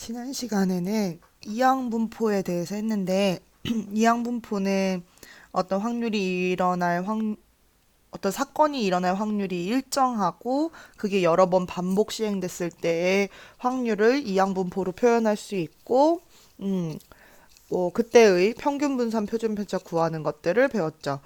지난 시간에는 이항분포에 대해서 했는데 이항분포는 어떤 확률이 일어날 어떤 사건이 일어날 확률이 일정하고 그게 여러 번 반복 시행됐을 때의 확률을 이항분포로 표현할 수 있고 그때의 평균 분산 표준 편차 구하는 것들을 배웠죠.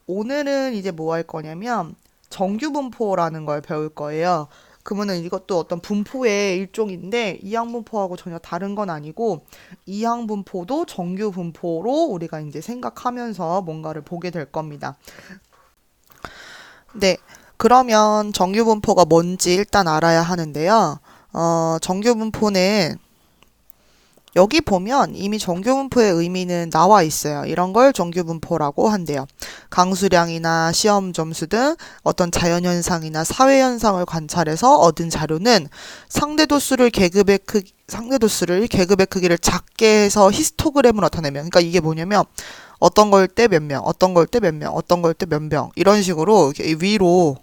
오늘은 이제 뭐 할 거냐면 정규 분포라는 걸 배울 거예요. 그러면은 이것도 어떤 분포의 일종인데 이항 분포하고 전혀 다른 건 아니고 이항 분포도 정규 분포로 우리가 이제 생각하면서 뭔가를 보게 될 겁니다. 네. 그러면 정규 분포가 뭔지 일단 알아야 하는데요. 정규 분포는 여기 보면 이미 정규분포의 의미는 나와 있어요. 이런 걸 정규분포라고 한대요. 강수량이나 시험 점수 등 어떤 자연현상이나 사회현상을 관찰해서 얻은 자료는 상대도수를 계급의 크기를 작게 해서 히스토그램을 나타내면, 그러니까 이게 뭐냐면 어떤 걸 때 몇 명, 어떤 걸 때 몇 명, 어떤 걸 때 몇 명, 이런 식으로 이렇게 위로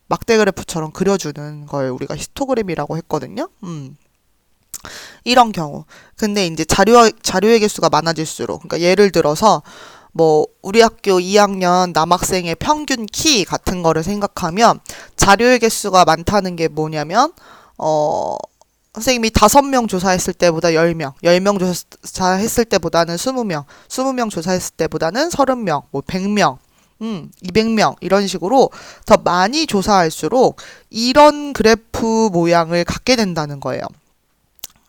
막대 그래프처럼 그려주는 걸 우리가 히스토그램이라고 했거든요. 이런 경우. 근데 이제 자료의 개수가 많아질수록, 그러니까 예를 들어서 뭐 우리 학교 2학년 남학생의 평균 키 같은 거를 생각하면 자료의 개수가 많다는 게 뭐냐면 선생님이 5명 조사했을 때보다 10명, 10명 조사했을 때보다는 20명, 20명 조사했을 때보다는 30명, 뭐 100명, 200명 이런 식으로 더 많이 조사할수록 이런 그래프 모양을 갖게 된다는 거예요.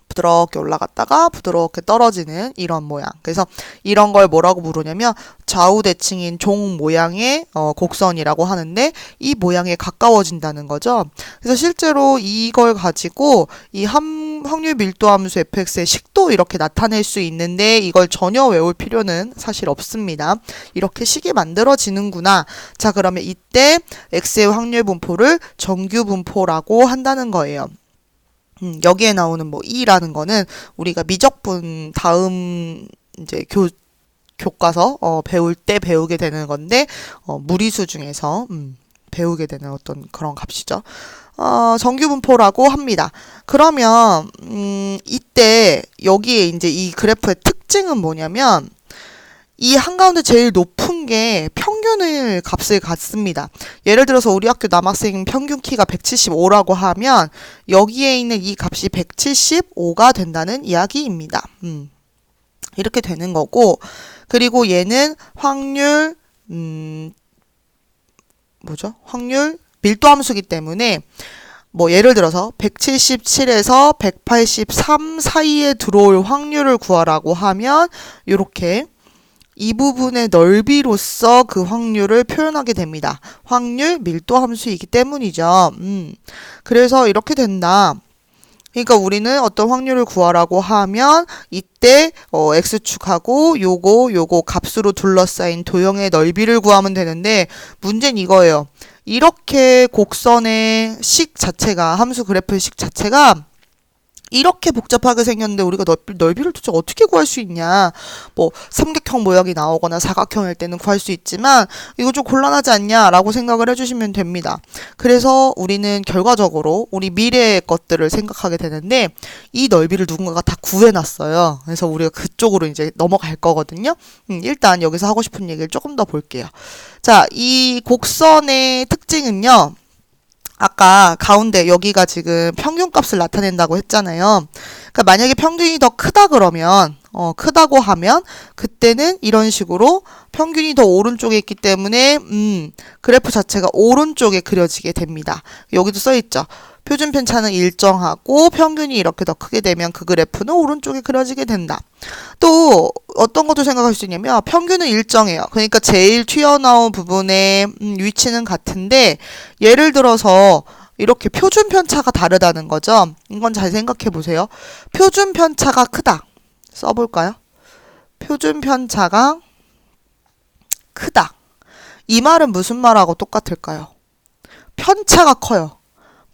부드럽게 올라갔다가 부드럽게 떨어지는 이런 모양. 그래서 이런 걸 뭐라고 부르냐면 좌우대칭인 종 모양의 곡선이라고 하는데 이 모양에 가까워진다는 거죠. 그래서 실제로 이걸 가지고 이 확률 밀도 함수 fx의 식도 이렇게 나타낼 수 있는데 이걸 전혀 외울 필요는 사실 없습니다. 이렇게 식이 만들어지는구나. 자, 그러면 이때 x의 확률 분포를 정규 분포라고 한다는 거예요. 여기에 나오는 뭐 e라는 거는 우리가 미적분 다음 이제 교과서 배울 때 배우게 되는 건데 무리수 중에서 배우게 되는 어떤 그런 값이죠. 정규 분포라고 합니다. 그러면 이때 여기에 이제 이 그래프의 특징은 뭐냐면 이 한가운데 제일 높은 게 평균을 값을 갖습니다. 예를 들어서 우리 학교 남학생 평균 키가 175라고 하면 여기에 있는 이 값이 175가 된다는 이야기입니다. 이렇게 되는 거고, 그리고 얘는 확률 확률 밀도 함수기 때문에 뭐 예를 들어서 177에서 183 사이에 들어올 확률을 구하라고 하면 이렇게 이 부분의 넓이로서 그 확률을 표현하게 됩니다. 확률 밀도 함수이기 때문이죠. 그래서 이렇게 된다. 그러니까 우리는 어떤 확률을 구하라고 하면 이때 x축하고 요거 값으로 둘러싸인 도형의 넓이를 구하면 되는데 문제는 이거예요. 이렇게 곡선의 식 자체가 함수 그래프의 식 자체가 이렇게 복잡하게 생겼는데 우리가 넓이를 도대체 어떻게 구할 수 있냐. 뭐 삼각형 모양이 나오거나 사각형일 때는 구할 수 있지만 이거 좀 곤란하지 않냐 라고 생각을 해주시면 됩니다. 그래서 우리는 결과적으로 우리 미래의 것들을 생각하게 되는데 이 넓이를 누군가가 다 구해놨어요. 그래서 우리가 그쪽으로 이제 넘어갈 거거든요. 일단 여기서 하고 싶은 얘기를 조금 더 볼게요. 자, 이 곡선의 특징은요. 아까 가운데 여기가 지금 평균값을 나타낸다고 했잖아요. 그러니까 만약에 평균이 더 크다 그러면 크다고 하면 그때는 이런 식으로 평균이 더 오른쪽에 있기 때문에 그래프 자체가 오른쪽에 그려지게 됩니다. 여기도 써 있죠. 표준 편차는 일정하고 평균이 이렇게 더 크게 되면 그 그래프는 오른쪽에 그려지게 된다. 또 어떤 것도 생각할 수 있냐면 평균은 일정해요. 그러니까 제일 튀어나온 부분의 위치는 같은데 예를 들어서 이렇게 표준 편차가 다르다는 거죠. 이건 잘 생각해 보세요. 표준 편차가 크다. 써볼까요? 표준 편차가 크다. 이 말은 무슨 말하고 똑같을까요? 편차가 커요.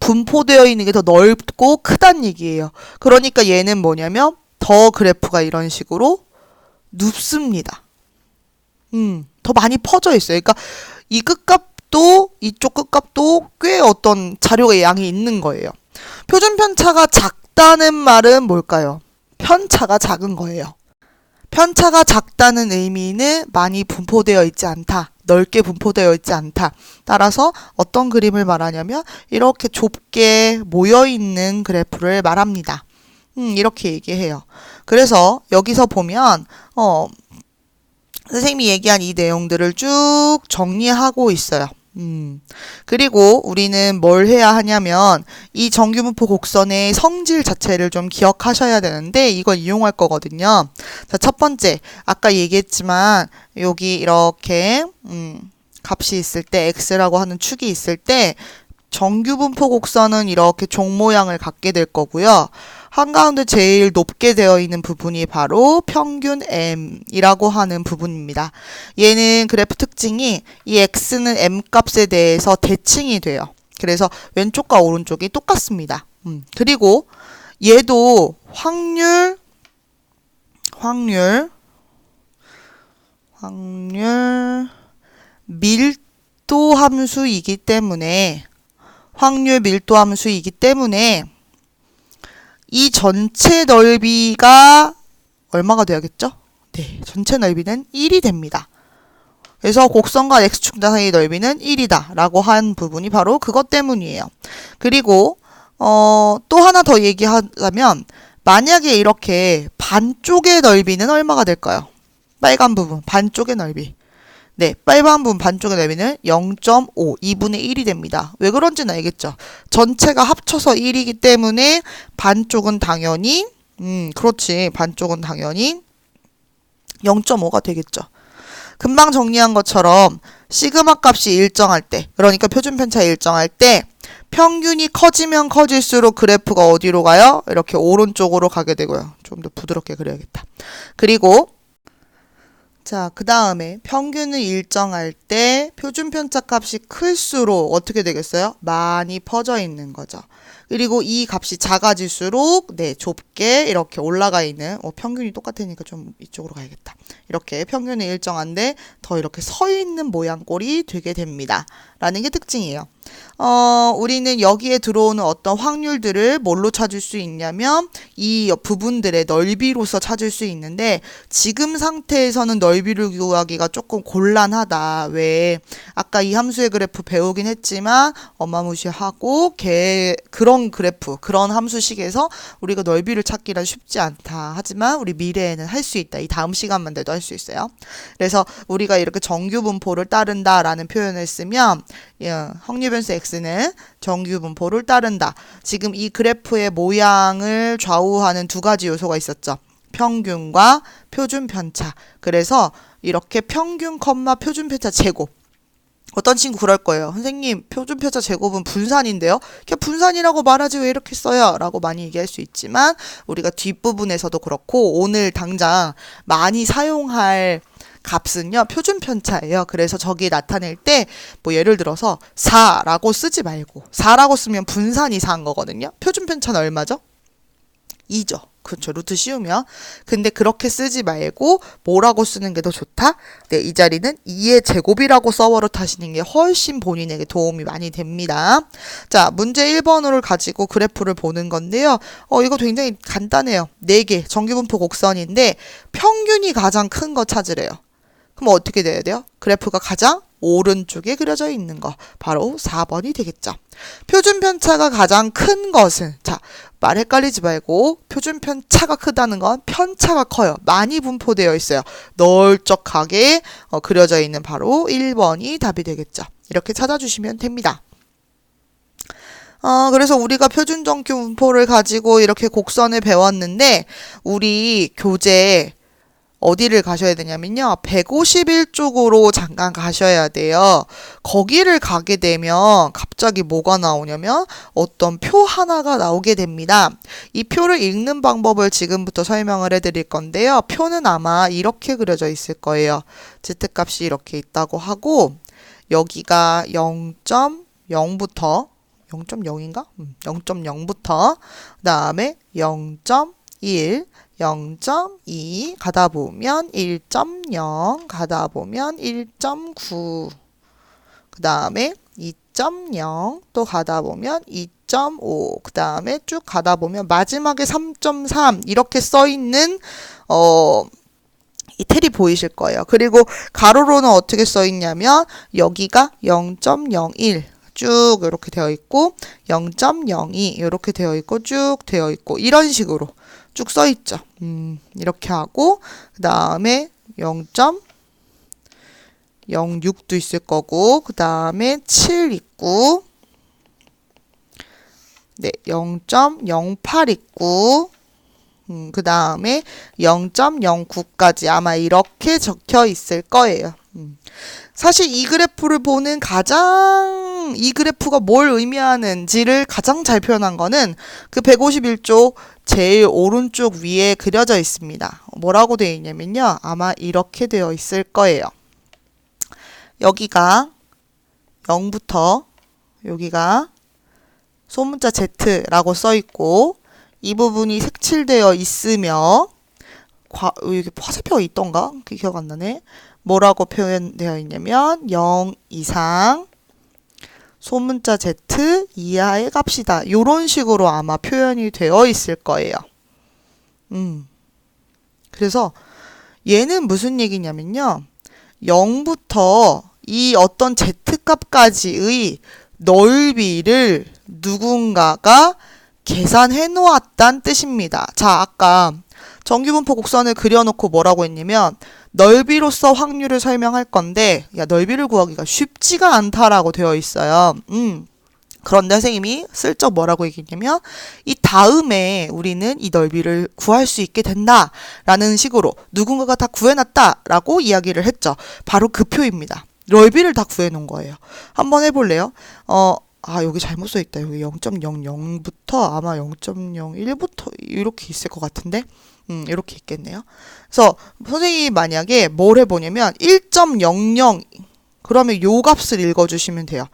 분포되어 있는 게 더 넓고 크다는 얘기예요. 그러니까 얘는 뭐냐면 더 그래프가 이런 식으로 눕습니다. 더 많이 퍼져 있어요. 그러니까 이 끝값도 이쪽 끝값도 꽤 어떤 자료의 양이 있는 거예요. 표준 편차가 작다 작다는 말은 뭘까요? 편차가 작은 거예요. 편차가 작다는 의미는 많이 분포되어 있지 않다. 넓게 분포되어 있지 않다. 따라서 어떤 그림을 말하냐면 이렇게 좁게 모여있는 그래프를 말합니다. 이렇게 얘기해요. 그래서 여기서 보면 선생님이 얘기한 이 내용들을 쭉 정리하고 있어요. 그리고 우리는 뭘 해야 하냐면 이 정규분포 곡선의 성질 자체를 좀 기억하셔야 되는데 이걸 이용할 거거든요. 자, 첫 번째, 아까 얘기했지만 여기 이렇게 값이 있을 때 x라고 하는 축이 있을 때 정규분포 곡선은 이렇게 종 모양을 갖게 될 거고요. 한가운데 제일 높게 되어 있는 부분이 바로 평균 m이라고 하는 부분입니다. 얘는 그래프 특징이 이 x는 m 값에 대해서 대칭이 돼요. 그래서 왼쪽과 오른쪽이 똑같습니다. 그리고 얘도 확률 밀도 함수이기 때문에 이 전체 넓이가 얼마가 돼야겠죠? 네, 전체 넓이는 1이 됩니다. 그래서 곡선과 x축 사이의 넓이는 1이다 라고 한 부분이 바로 그것 때문이에요. 그리고 또 하나 더 얘기하자면 만약에 이렇게 반쪽의 넓이는 얼마가 될까요? 빨간 부분 반쪽의 넓이. 네, 빨간 부분 반쪽의 넓이는 0.5, 2분의 1이 됩니다. 왜 그런지는 알겠죠? 전체가 합쳐서 1이기 때문에 반쪽은 당연히, 반쪽은 당연히 0.5가 되겠죠. 금방 정리한 것처럼 시그마 값이 일정할 때, 그러니까 표준편차 일정할 때 평균이 커지면 커질수록 그래프가 어디로 가요? 이렇게 오른쪽으로 가게 되고요. 좀 더 부드럽게 그려야겠다. 그리고 자, 그 다음에 평균을 일정할 때 표준편차 값이 클수록 어떻게 되겠어요? 많이 퍼져 있는 거죠. 그리고 이 값이 작아질수록 좁게 이렇게 올라가 있는 평균이 똑같으니까 좀 이쪽으로 가야겠다. 이렇게 평균을 일정한데 더 이렇게 서 있는 모양 꼴이 되게 됩니다. 라는 게 특징이에요. 우리는 여기에 들어오는 어떤 확률들을 뭘로 찾을 수 있냐면 이 부분들의 넓이로서 찾을 수 있는데 지금 상태에서는 넓이를 구하기가 조금 곤란하다. 왜? 아까 이 함수의 그래프 배우긴 했지만 어마무시하고 그런 그래프, 그런 함수식에서 우리가 넓이를 찾기란 쉽지 않다. 하지만 우리 미래에는 할 수 있다. 이 다음 시간만 돼도 할 수 있어요. 그래서 우리가 이렇게 정규분포를 따른다라는 표현을 쓰면 확률변수 x는 정규분포를 따른다. 지금 이 그래프의 모양을 좌우하는 두 가지 요소가 있었죠. 평균과 표준편차. 그래서 이렇게 평균, 표준편차 제곱. 어떤 친구 그럴 거예요. 선생님, 표준편차 제곱은 분산인데요. 그냥 분산이라고 말하지 왜 이렇게 써요? 라고 많이 얘기할 수 있지만 우리가 뒷부분에서도 그렇고 오늘 당장 많이 사용할 값은요, 표준편차예요. 그래서 저기 나타낼 때, 예를 들어서 4라고 쓰지 말고, 4라고 쓰면 분산이 4인 거거든요. 표준편차는 얼마죠? 2죠. 그렇죠. 루트 씌우면. 근데 그렇게 쓰지 말고, 뭐라고 쓰는 게 더 좋다? 네, 이 자리는 2의 제곱이라고 써버릇하시는 게 훨씬 본인에게 도움이 많이 됩니다. 자, 문제 1번을 가지고 그래프를 보는 건데요. 이거 굉장히 간단해요. 4개, 정규분포 곡선인데, 평균이 가장 큰 거 찾으래요. 그럼 어떻게 돼야 돼요? 그래프가 가장 오른쪽에 그려져 있는 거. 바로 4번이 되겠죠. 표준편차가 가장 큰 것은, 자, 말 헷갈리지 말고, 표준편차가 크다는 건 편차가 커요. 많이 분포되어 있어요. 널쩍하게 그려져 있는 바로 1번이 답이 되겠죠. 이렇게 찾아주시면 됩니다. 그래서 우리가 표준정규분포를 가지고 이렇게 곡선을 배웠는데, 우리 교재 어디를 가셔야 되냐면요. 151쪽으로 잠깐 가셔야 돼요. 거기를 가게 되면 갑자기 뭐가 나오냐면 어떤 표 하나가 나오게 됩니다. 이 표를 읽는 방법을 지금부터 설명을 해드릴 건데요. 표는 아마 이렇게 그려져 있을 거예요. Z값이 이렇게 있다고 하고 여기가 0.0부터 0.0인가? 0.0부터 그 다음에 0.1 0.2 가다 보면 1.0 가다 보면 1.9 그 다음에 2.0 또 가다 보면 2.5, 그 다음에 쭉 가다 보면 마지막에 3.3 이렇게 써 있는 이 텔이 보이실 거예요. 그리고 가로로는 어떻게 써 있냐면 여기가 0.01 쭉 이렇게 되어 있고 0.02 이렇게 되어 있고 쭉 되어 있고 이런 식으로 쭉 써 있죠. 이렇게 하고 그 다음에 0.06도 있을 거고 그 다음에 7 있고 네, 0.08 있고 그 다음에 0.09까지 아마 이렇게 적혀 있을 거예요. 사실 이 그래프를 보는 이 그래프가 뭘 의미하는지를 가장 잘 표현한 거는 그 151쪽 제일 오른쪽 위에 그려져 있습니다. 뭐라고 되어 있냐면요. 아마 이렇게 되어 있을 거예요. 여기가 0부터 여기가 소문자 Z라고 써 있고 이 부분이 색칠되어 있으며 여기 화살표가 있던가? 그게 기억 안 나네. 뭐라고 표현되어 있냐면 0 이상 소문자 Z 이하의 값이다. 이런 식으로 아마 표현이 되어 있을 거예요. 그래서 얘는 무슨 얘기냐면요. 0부터 이 어떤 Z값까지의 넓이를 누군가가 계산해 놓았다는 뜻입니다. 자, 아까 정규분포 곡선을 그려놓고 뭐라고 했냐면 넓이로서 확률을 설명할 건데 야, 넓이를 구하기가 쉽지가 않다라고 되어 있어요. 그런데 선생님이 슬쩍 뭐라고 얘기했냐면 이 다음에 우리는 이 넓이를 구할 수 있게 된다라는 식으로 누군가가 다 구해놨다라고 이야기를 했죠. 바로 그 표입니다. 넓이를 다 구해놓은 거예요. 한번 해볼래요? 여기 잘못 써있다. 여기 0.00부터 아마 0.01부터 이렇게 있을 것 같은데 이렇게 있겠네요. 그래서 선생님이 만약에 뭘 해보냐면 1.00 그러면 요 값을 읽어주시면 돼요.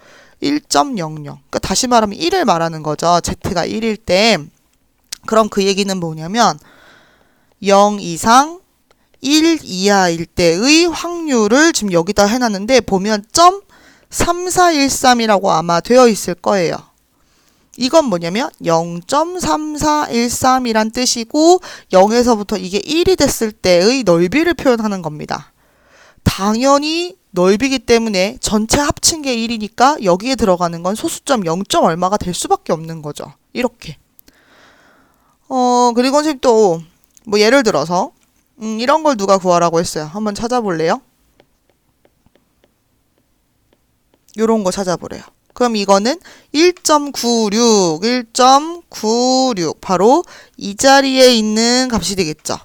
1.00 그러니까 다시 말하면 1을 말하는 거죠. Z가 1일 때 그럼 그 얘기는 뭐냐면 0 이상 1 이하일 때의 확률을 지금 여기다 해놨는데 보면 0.3413이라고 아마 되어 있을 거예요. 이건 뭐냐면 0.3413이란 뜻이고 0에서부터 이게 1이 됐을 때의 넓이를 표현하는 겁니다. 당연히 넓이기 때문에 전체 합친 게 1이니까 여기에 들어가는 건 소수점 0. 얼마가 될 수밖에 없는 거죠. 이렇게. 그리고 선생님 또 뭐 예를 들어서 이런 걸 누가 구하라고 했어요. 한번 찾아볼래요? 요런 거 찾아보래요. 그럼 이거는 1.96 바로 이 자리에 있는 값이 되겠죠.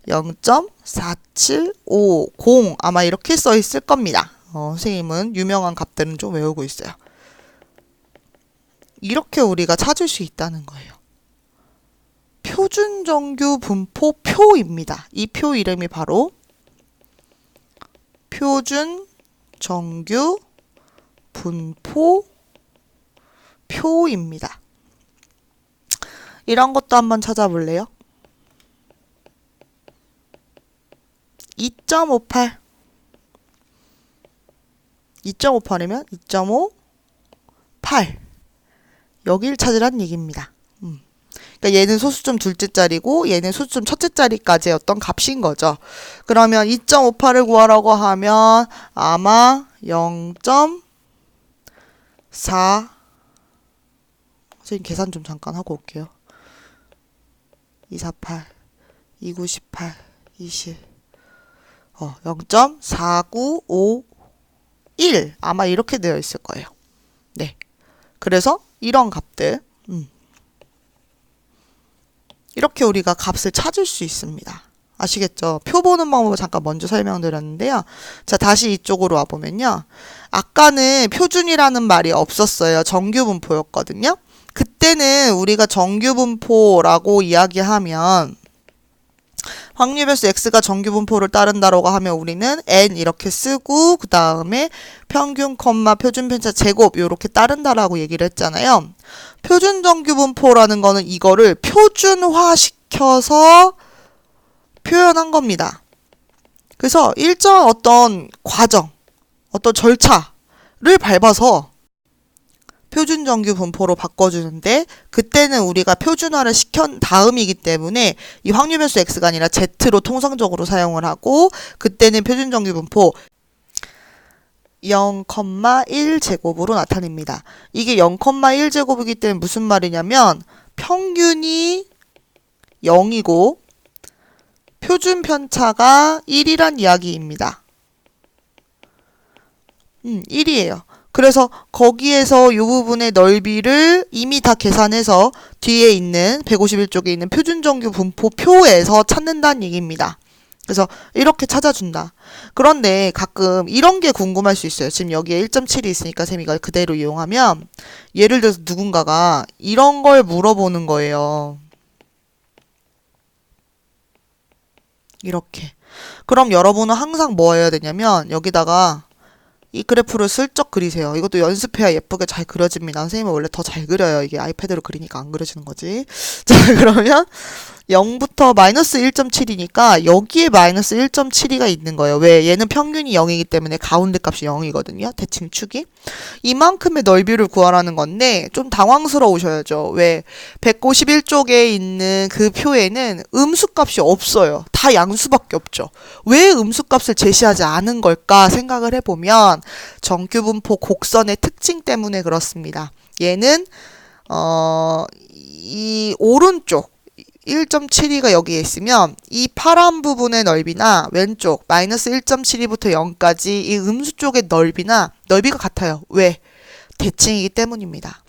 0.4750 아마 이렇게 써 있을 겁니다. 선생님은 유명한 값들은 좀 외우고 있어요. 이렇게 우리가 찾을 수 있다는 거예요. 표준정규 분포 표입니다. 이 표 이름이 바로 표준정규 분포 표입니다. 이런 것도 한번 찾아볼래요? 2.58 2.58이면 2.58 여길 찾으란 얘기입니다. 그러니까 얘는 소수점 둘째 자리고 얘는 소수점 첫째 자리까지의 어떤 값인 거죠. 그러면 2.58을 구하라고 하면 아마 0.4 선생님 계산 좀 잠깐 하고 올게요. 248 2918 20 0.4951 아마 이렇게 되어 있을 거예요. 네. 그래서 이런 값들 이렇게 우리가 값을 찾을 수 있습니다. 아시겠죠? 표 보는 방법을 잠깐 먼저 설명드렸는데요. 자, 다시 이쪽으로 와보면요. 아까는 표준이라는 말이 없었어요. 정규분포였거든요. 그때는 우리가 정규분포라고 이야기하면 확률별수 x가 정규분포를 따른다라고 하면 우리는 n 이렇게 쓰고 그 다음에 평균, 표준 편차 제곱 이렇게 따른다라고 얘기를 했잖아요. 표준 정규분포라는 거는 이거를 표준화시켜서 표현한 겁니다. 그래서 일정한 어떤 과정, 어떤 절차를 밟아서 표준 정규 분포로 바꿔주는데 그때는 우리가 표준화를 시킨 다음이기 때문에 이 확률 변수 x가 아니라 z로 통상적으로 사용을 하고 그때는 표준 정규 분포 0,1제곱으로 나타냅니다. 이게 0,1제곱이기 때문에 무슨 말이냐면 평균이 0이고 표준 편차가 1이란 이야기입니다. 1이에요. 그래서 거기에서 이 부분의 넓이를 이미 다 계산해서 뒤에 있는 151쪽에 있는 표준정규 분포표에서 찾는다는 얘기입니다. 그래서 이렇게 찾아준다. 그런데 가끔 이런 게 궁금할 수 있어요. 지금 여기에 1.7이 있으니까 쌤 이걸 그대로 이용하면 예를 들어서 누군가가 이런 걸 물어보는 거예요. 이렇게. 그럼 여러분은 항상 뭐 해야 되냐면 여기다가 이 그래프를 슬쩍 그리세요. 이것도 연습해야 예쁘게 잘 그려집니다. 선생님은 원래 더 잘 그려요. 이게 아이패드로 그리니까 안 그려지는 거지. 자, 그러면 0부터 마이너스 1.7이니까 여기에 마이너스 1.72가 있는 거예요. 왜? 얘는 평균이 0이기 때문에 가운데 값이 0이거든요. 대칭축이. 이만큼의 넓이를 구하라는 건데 좀 당황스러우셔야죠. 왜? 151쪽에 있는 그 표에는 음수값이 없어요. 다 양수밖에 없죠. 왜 음수값을 제시하지 않은 걸까 생각을 해보면 정규분포 곡선의 특징 때문에 그렇습니다. 얘는 이 오른쪽 1.72가 여기에 있으면 이 파란 부분의 넓이나 왼쪽 마이너스 1.72부터 0까지 이 음수 쪽의 넓이가 같아요. 왜? 대칭이기 때문입니다.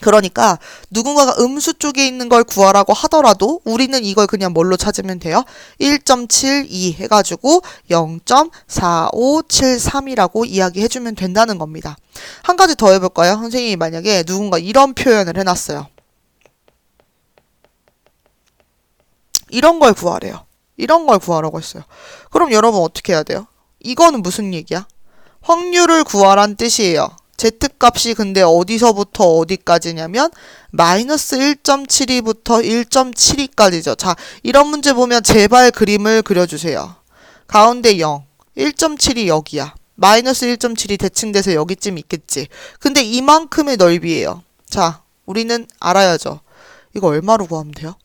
그러니까 누군가가 음수 쪽에 있는 걸 구하라고 하더라도 우리는 이걸 그냥 뭘로 찾으면 돼요? 1.72 해가지고 0.4573이라고 이야기해주면 된다는 겁니다. 한 가지 더 해볼까요? 선생님이 만약에 누군가 이런 표현을 해놨어요. 이런 걸 구하래요. 이런 걸 구하라고 했어요. 그럼 여러분 어떻게 해야 돼요? 이거는 무슨 얘기야? 확률을 구하란 뜻이에요. z값이 근데 어디서부터 어디까지냐면 마이너스 1.72부터 1.72까지죠. 자, 이런 문제 보면 제발 그림을 그려주세요. 가운데 0, 1.7이 여기야. 마이너스 1.7이 대칭돼서 여기쯤 있겠지. 근데 이만큼의 넓이에요. 자, 우리는 알아야죠. 이거 얼마로 구하면 돼요?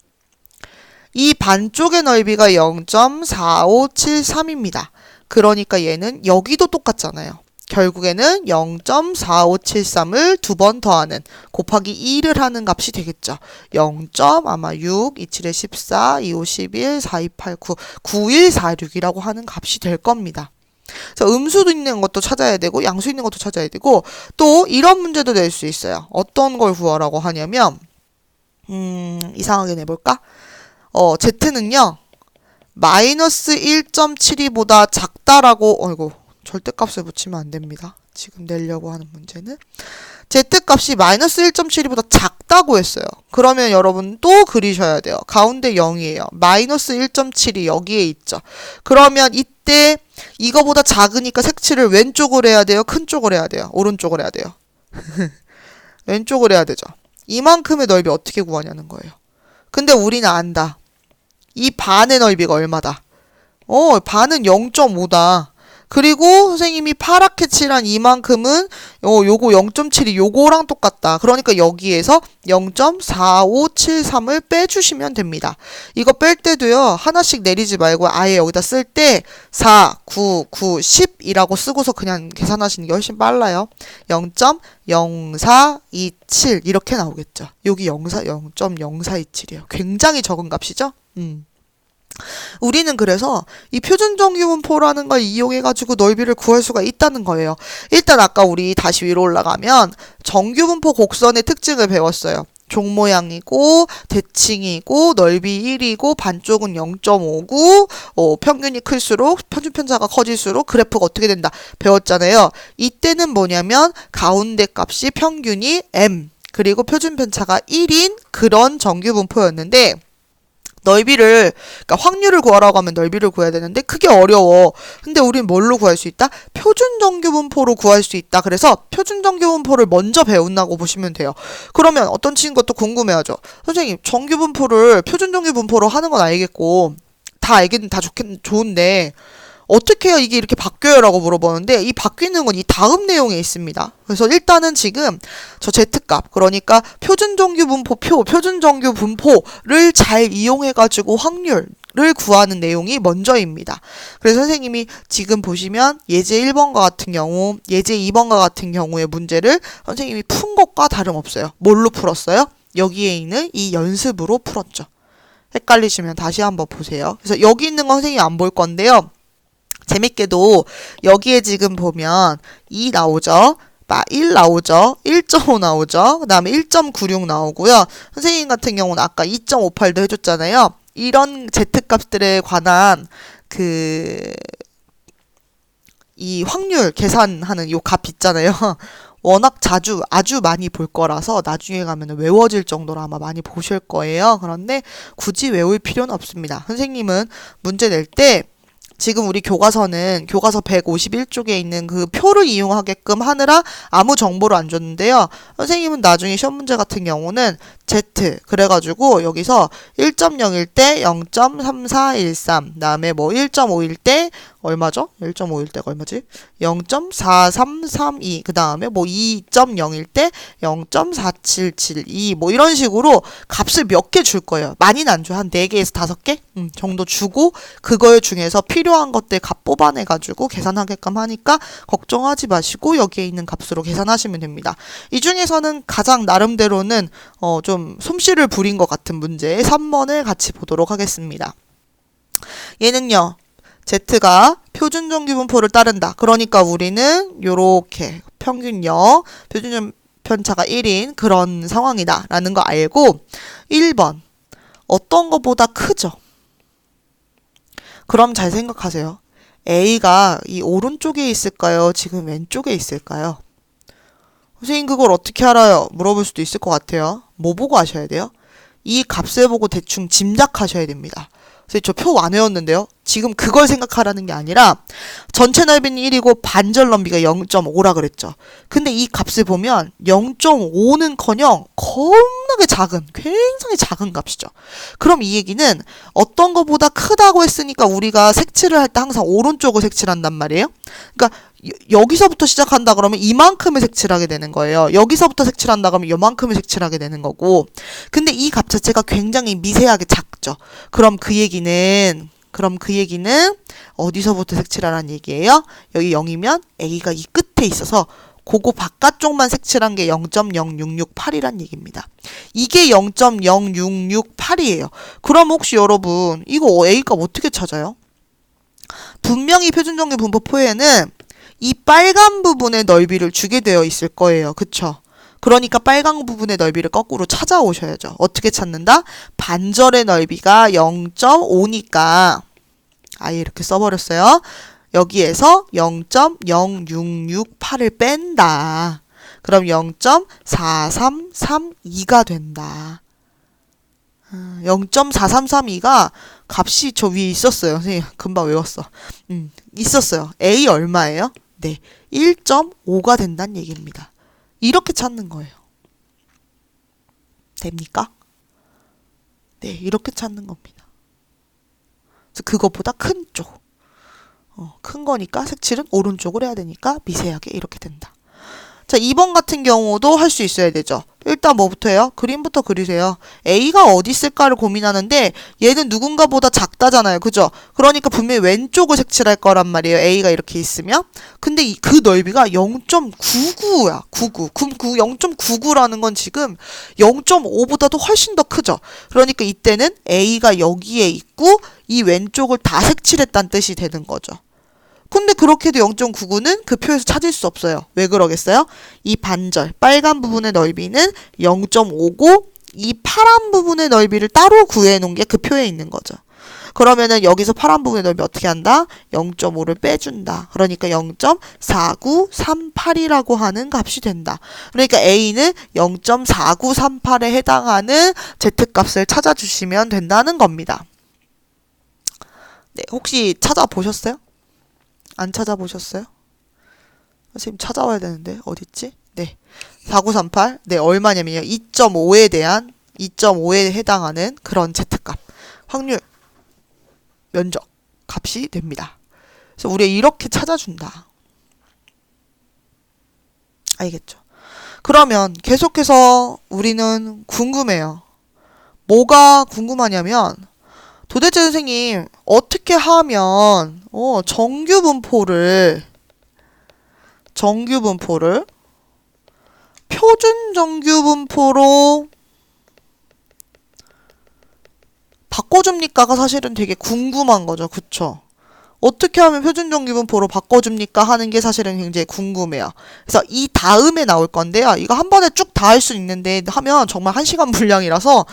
이 반쪽의 넓이가 0.4573입니다. 그러니까 얘는 여기도 똑같잖아요. 결국에는 0.4573을 두 번 더하는 곱하기 2를 하는 값이 되겠죠. 0. 아마 6, 27에 14, 25, 11, 42, 89, 9146이라고 하는 값이 될 겁니다. 자, 음수도 있는 것도 찾아야 되고 양수 있는 것도 찾아야 되고 또 이런 문제도 낼 수 있어요. 어떤 걸 구하라고 하냐면 이상하게 내볼까? z는요. 마이너스 1.72보다 작다라고 어이구 절대값을 붙이면 안 됩니다. 지금 내려고 하는 문제는 z값이 마이너스 1.72보다 작다고 했어요. 그러면 여러분 또 그리셔야 돼요. 가운데 0이에요. 마이너스 1.7이 여기에 있죠. 그러면 이때 이거보다 작으니까 색칠을 왼쪽으로 해야 돼요? 큰 쪽으로 해야 돼요? 오른쪽으로 해야 돼요? 왼쪽으로 해야 되죠. 이만큼의 넓이 어떻게 구하냐는 거예요. 근데 우리는 안다. 이 반의 넓이가 얼마다? 반은 0.5다. 그리고 선생님이 파랗게 칠한 이만큼은 요거 0.7이 요거랑 똑같다. 그러니까 여기에서 0.4573을 빼주시면 됩니다. 이거 뺄 때도요. 하나씩 내리지 말고 아예 여기다 쓸 때 4, 9, 9, 10이라고 쓰고서 그냥 계산하시는 게 훨씬 빨라요. 0.0427 이렇게 나오겠죠. 여기 0.0427이에요. 굉장히 적은 값이죠? 우리는 그래서 이 표준정규분포라는 걸 이용해가지고 넓이를 구할 수가 있다는 거예요. 일단 아까 우리 다시 위로 올라가면 정규분포 곡선의 특징을 배웠어요. 종 모양이고 대칭이고 넓이 1이고 반쪽은 0.59 평균이 클수록 평균편차가 커질수록 그래프가 어떻게 된다 배웠잖아요. 이때는 뭐냐면 가운데 값이 평균이 m 그리고 표준편차가 1인 그런 정규분포였는데 넓이를, 그러니까 확률을 구하라고 하면 넓이를 구해야 되는데 그게 어려워. 근데 우린 뭘로 구할 수 있다? 표준정규분포로 구할 수 있다. 그래서 표준정규분포를 먼저 배운다고 보시면 돼요. 그러면 어떤 친구가 또 궁금해하죠. 선생님, 정규분포를 표준정규분포로 하는 건 알겠고 다 알겠는 다 좋은데 어떻게 해야 이게 이렇게 바뀌어요? 라고 물어보는데 이 바뀌는 건 이 다음 내용에 있습니다. 그래서 일단은 지금 저 Z값, 그러니까 표준정규분포표, 표준정규분포를 잘 이용해가지고 확률을 구하는 내용이 먼저입니다. 그래서 선생님이 지금 보시면 예제 1번과 같은 경우, 예제 2번과 같은 경우의 문제를 선생님이 푼 것과 다름없어요. 뭘로 풀었어요? 여기에 있는 이 연습으로 풀었죠. 헷갈리시면 다시 한번 보세요. 그래서 여기 있는 건 선생님이 안 볼 건데요. 재밌게도 여기에 지금 보면 2 나오죠. 1 나오죠. 1.5 나오죠. 그 다음에 1.96 나오고요. 선생님 같은 경우는 아까 2.58도 해줬잖아요. 이런 Z값들에 관한 이 확률 계산하는 요 값 있잖아요. 워낙 아주 많이 볼 거라서 나중에 가면 외워질 정도로 아마 많이 보실 거예요. 그런데 굳이 외울 필요는 없습니다. 선생님은 문제 낼 때 지금 우리 교과서는 교과서 151쪽에 있는 그 표를 이용하게끔 하느라 아무 정보를 안 줬는데요. 선생님은 나중에 시험 문제 같은 경우는 Z 그래가지고 여기서 1.0일 때 0.3413 그다음에 뭐 1.5일 때 얼마죠? 1.5일 때가 얼마지? 0.4332 그 다음에 뭐 2.0일 때 0.4772 뭐 이런 식으로 값을 몇 개 줄 거예요. 많이는 안 줘요. 한 4개에서 5개 정도 주고 그거 중에서 필요한 것들 값 뽑아내가지고 계산하게끔 하니까 걱정하지 마시고 여기에 있는 값으로 계산하시면 됩니다. 이 중에서는 가장 나름대로는 좀 솜씨를 부린 것 같은 문제 3번을 같이 보도록 하겠습니다. 얘는요. Z가 표준정규분포를 따른다. 그러니까 우리는 요렇게 평균력, 표준점 편차가 1인 그런 상황이다. 라는 거 알고 1번 어떤 것보다 크죠? 그럼 잘 생각하세요. A가 이 오른쪽에 있을까요? 지금 왼쪽에 있을까요? 선생님 그걸 어떻게 알아요? 물어볼 수도 있을 것 같아요. 뭐 보고 하셔야 돼요? 이 값을 보고 대충 짐작하셔야 됩니다. 그래서 저 표 안 외웠는데요. 지금 그걸 생각하라는 게 아니라 전체 넓이는 1이고 반절 넘비가 0.5라 그랬죠. 근데 이 값을 보면 0.5는커녕 겁나게 작은, 굉장히 작은 값이죠. 그럼 이 얘기는 어떤 것보다 크다고 했으니까 우리가 색칠을 할 때 항상 오른쪽을 색칠한단 말이에요. 그러니까 여기서부터 시작한다 그러면 이만큼을 색칠하게 되는 거예요. 여기서부터 색칠한다 그러면 이만큼을 색칠하게 되는 거고. 근데 이 값 자체가 굉장히 미세하게 작죠. 그럼 그 얘기는 어디서부터 색칠하라는 얘기예요? 여기 0이면 A가 이 끝에 있어서 그거 바깥쪽만 색칠한 게 0.0668이란 얘기입니다. 이게 0.0668이에요. 그럼 혹시 여러분 이거 A값 어떻게 찾아요? 분명히 표준정규분포표에는 이 빨간 부분의 넓이를 주게 되어 있을 거예요. 그쵸? 그러니까 빨간 부분의 넓이를 거꾸로 찾아오셔야죠. 어떻게 찾는다? 반절의 넓이가 0.5니까 아예 이렇게 써버렸어요. 여기에서 0.0668을 뺀다. 그럼 0.4332가 된다. 0.4332가 값이 저 위에 있었어요. 선생님 금방 외웠어. 있었어요. A 얼마예요? 네, 1.5가 된다는 얘기입니다. 이렇게 찾는 거예요. 됩니까? 네, 이렇게 찾는 겁니다. 그래서 그것보다 큰 쪽. 큰 거니까 색칠은 오른쪽으로 해야 되니까 미세하게 이렇게 된다. 자, 2번 같은 경우도 할 수 있어야 되죠. 일단 뭐부터 해요? 그림부터 그리세요. A가 어디 있을까를 고민하는데 얘는 누군가보다 작다잖아요. 그죠? 그러니까 분명히 왼쪽을 색칠할 거란 말이에요. A가 이렇게 있으면. 근데 그 넓이가 0.99야. 99. 그럼 그 0.99라는 건 지금 0.5보다도 훨씬 더 크죠. 그러니까 이때는 A가 여기에 있고 이 왼쪽을 다 색칠했다는 뜻이 되는 거죠. 근데 그렇게 해도 0.99는 그 표에서 찾을 수 없어요. 왜 그러겠어요? 이 반절, 빨간 부분의 넓이는 0.5고 이 파란 부분의 넓이를 따로 구해놓은 게 그 표에 있는 거죠. 그러면은 여기서 파란 부분의 넓이 어떻게 한다? 0.5를 빼준다. 그러니까 0.4938이라고 하는 값이 된다. 그러니까 A는 0.4938에 해당하는 Z값을 찾아주시면 된다는 겁니다. 네, 혹시 찾아보셨어요? 안 찾아보셨어요? 선생님 찾아와야 되는데 어딨지? 네, 4938. 네, 얼마냐면요. 2.5에 해당하는 그런 Z값. 확률, 면적 값이 됩니다. 그래서 우리 이렇게 찾아준다. 알겠죠? 그러면 계속해서 우리는 궁금해요. 뭐가 궁금하냐면 도대체 선생님 어떻게 하면 정규분포를 표준 정규분포로 바꿔줍니까가 사실은 되게 궁금한 거죠. 그쵸? 어떻게 하면 표준 정규분포로 바꿔줍니까 하는 게 사실은 굉장히 궁금해요. 그래서 이 다음에 나올 건데요. 이거 한 번에 쭉 다 할 수 있는데 하면 정말 1시간 분량이라서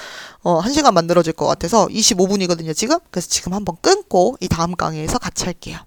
1시간 만들어질 것 같아서 25분이거든요, 지금. 그래서 지금 한번 끊고 이 다음 강의에서 같이 할게요.